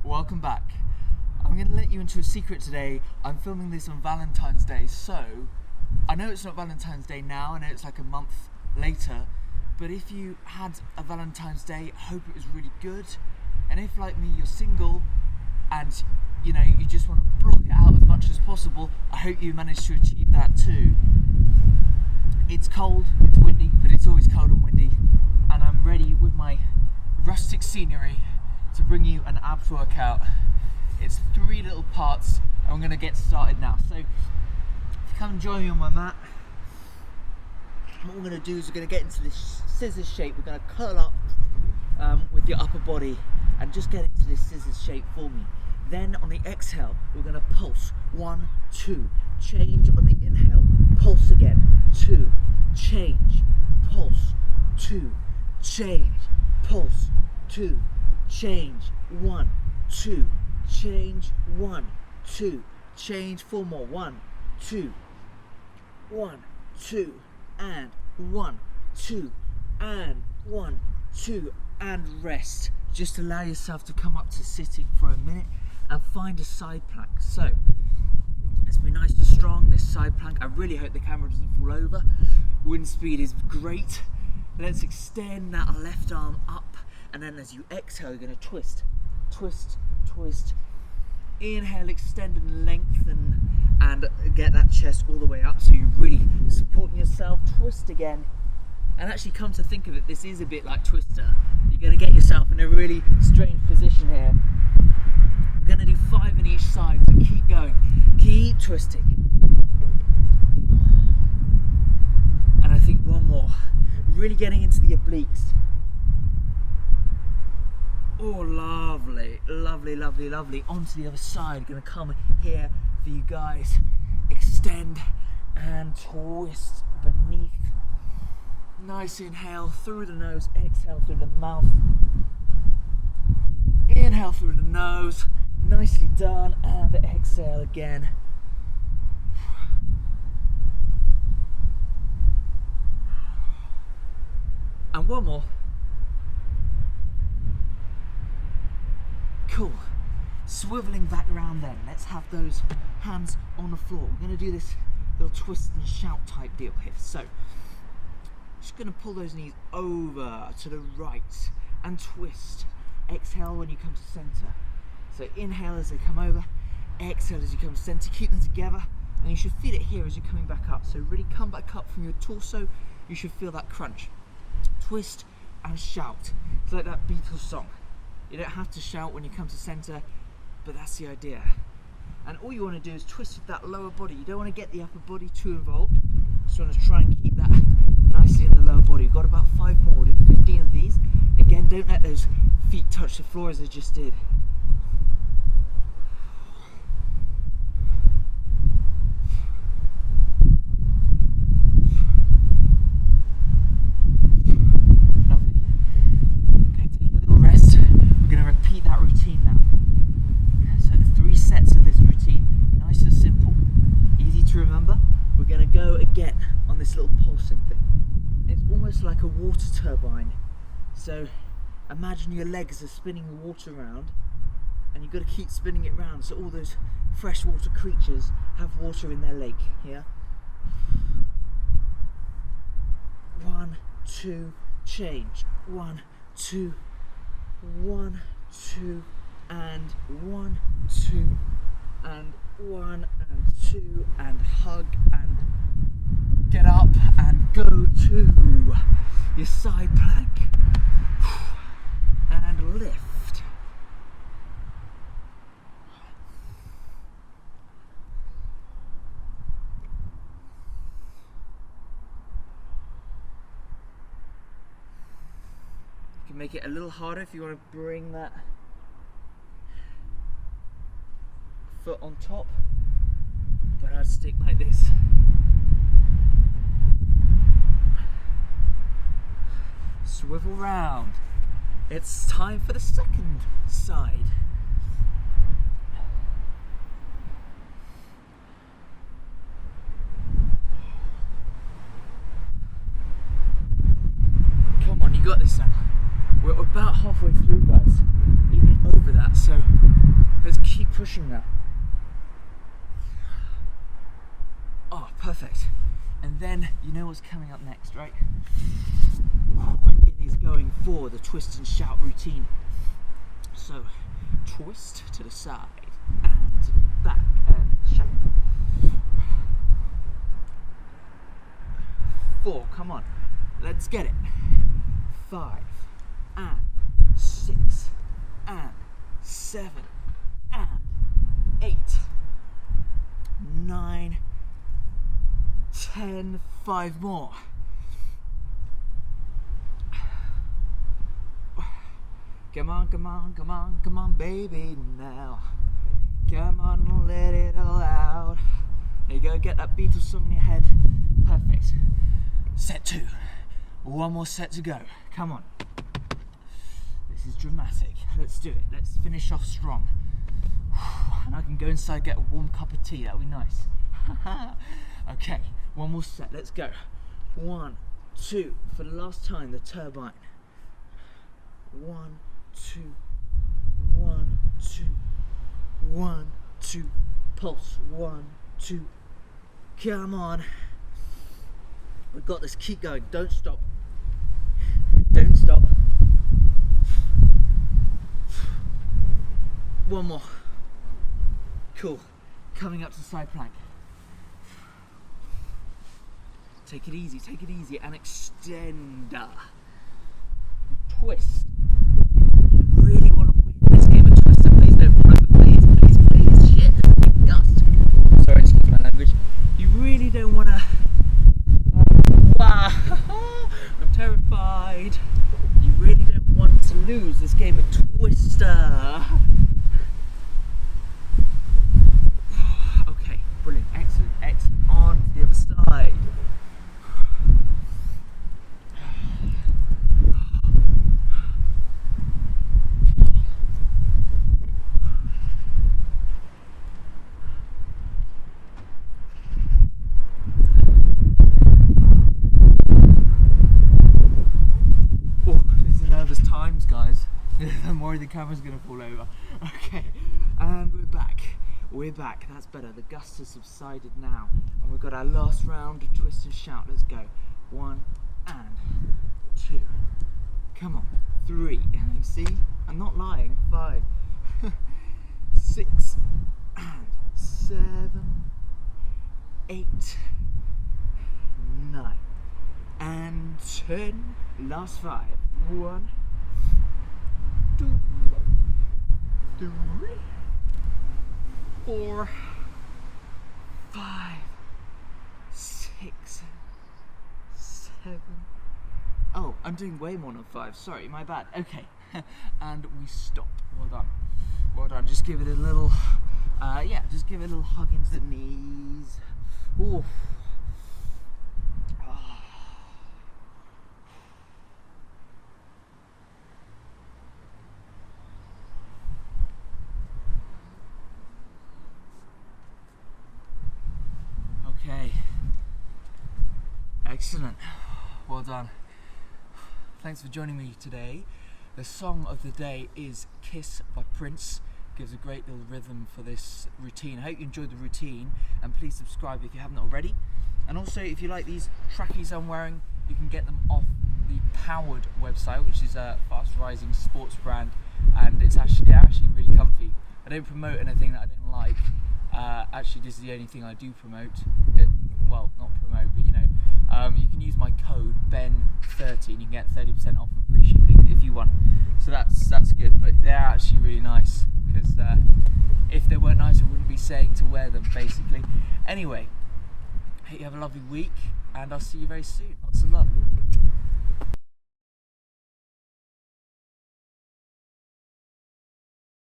Welcome back. I'm going to let you into a secret today. I'm filming this on Valentine's Day, so I know it's not Valentine's Day now, I know it's like a month later, but if you had a Valentine's Day, I hope it was really good. And if, like me, you're single and you just want to block it out as much as possible, I hope you managed to achieve that too. It's cold, it's windy, but it's always cold and windy, and I'm ready with my rustic scenery to bring you an abs workout. It's 3 little parts and we're going to get started now. So if you come and join me on my mat, what we're going to do is we're going to get into this scissors shape. We're going to curl up with your upper body and just get into this scissors shape for me. Then on the exhale, we're going to pulse. 1, 2, change on the inhale, pulse again, 2, change, pulse, 2, change, pulse, 2, change, 1, 2, change, 1, 2, change, 4 more, 1, 2, 1, 2, and 1, 2, and 1, 2, and rest. Just allow yourself to come up to sitting for a minute and find a side plank. So let's be nice and strong, this side plank. I really hope the camera doesn't fall over. Wind speed is great. Let's extend that left arm up, and then as you exhale, you're going to twist, twist, twist. Inhale, extend and lengthen, and get that chest all the way up so you're really supporting yourself. Twist again, and actually come to think of it, this is a bit like Twister. You're going to get yourself in a really strange position here. We're going to do 5 on each side, so keep going, keep twisting. And I think one more, really getting into the obliques. Oh, lovely, lovely, lovely, lovely. Onto the other side. Gonna come here for you guys. Extend and twist beneath. Nice inhale through the nose, exhale through the mouth. Inhale through the nose. Nicely done. And exhale again. And one more. Cool. Swiveling back around then. Let's have those hands on the floor. We're going to do this little twist and shout type deal here. So, just going to pull those knees over to the right and twist. Exhale when you come to center. So inhale as they come over, exhale as you come to center. Keep them together, and you should feel it here as you're coming back up. So really come back up from your torso. You should feel that crunch. Twist and shout. It's like that Beatles song. You don't have to shout when you come to center, but that's the idea. And all you want to do is twist with that lower body. You don't want to get the upper body too involved. Just want to try and keep that nicely in the lower body. We've got about 5 more. We'll do 15 of these. Again, don't let those feet touch the floor as they just did. Like a water turbine. So imagine your legs are spinning the water around, and you've got to keep spinning it round so all those freshwater creatures have water in their lake. Yeah. 1, 2, change. 1, 2, 1, 2, and 1, 2, and 1, and 2, and hug and get up and go to your side plank and lift. You can make it a little harder if you want to bring that foot on top, but I'd stick like this. Swivel round. It's time for the second side. Come on, you got this now. We're about halfway through, guys. Even over that, so keep pushing now. Oh, perfect. And then you know what's coming up next, right? It is going for the twist and shout routine. So twist to the side and to the back and shout. 4, come on, let's get it. 5 and 6 and 7 and 8, 9, 10, 5 more. Come on, come on, come on, come on, baby, now. Come on and let it all out. There you go, get that Beatles song in your head. Perfect. Set 2. One more set to go. Come on. This is dramatic. Let's do it. Let's finish off strong. And I can go inside and get a warm cup of tea. That'll be nice. Okay, one more set. Let's go. 1, 2. For the last time, the turbine. 1, 2. 1, 2. 1, 2. Pulse. 1, 2. Come on. We've got this. Keep going. Don't stop. Don't stop. One more. Cool. Coming up to side plank. Take it easy, and extend. Twist. You really want to win this game of twist, so please don't fall over. Please. Shit, big gust. Sorry, excuse my language. You really don't want to. Wow, I'm terrified. You really don't want to lose this game of Twister. Okay, brilliant, excellent. On to the other side. Guys, I'm worried the camera's gonna fall over. Okay, and we're back, that's better. The gust has subsided now, and we've got our last round of twist and shout. Let's go. 1 and 2, come on. 3, you see, I'm not lying. 5, 6 and 7, 8, 9 and 10. Last 5. 1, 2, 3, 4, 5, 6, 7. Oh, I'm doing way more than 5. Sorry, my bad. Okay, and we stop. Well done. Well done. Just give it a little, just give it a little hug into the knees. Ooh. Okay, excellent, well done. Thanks for joining me today. The song of the day is Kiss by Prince. Gives a great little rhythm for this routine. I hope you enjoyed the routine, and please subscribe if you haven't already. And also, if you like these trackies I'm wearing, you can get them off the Powered website, which is a fast rising sports brand, and they're actually really comfy. I don't promote anything that I don't like. Actually, this is the only thing I do promote. Well, not promote, but you can use my code BEN30 and you can get 30% off and free shipping if you want. So that's good. But they're actually really nice, because if they weren't nice, I wouldn't be saying to wear them, basically. Anyway, hope you have a lovely week, and I'll see you very soon. Lots of love.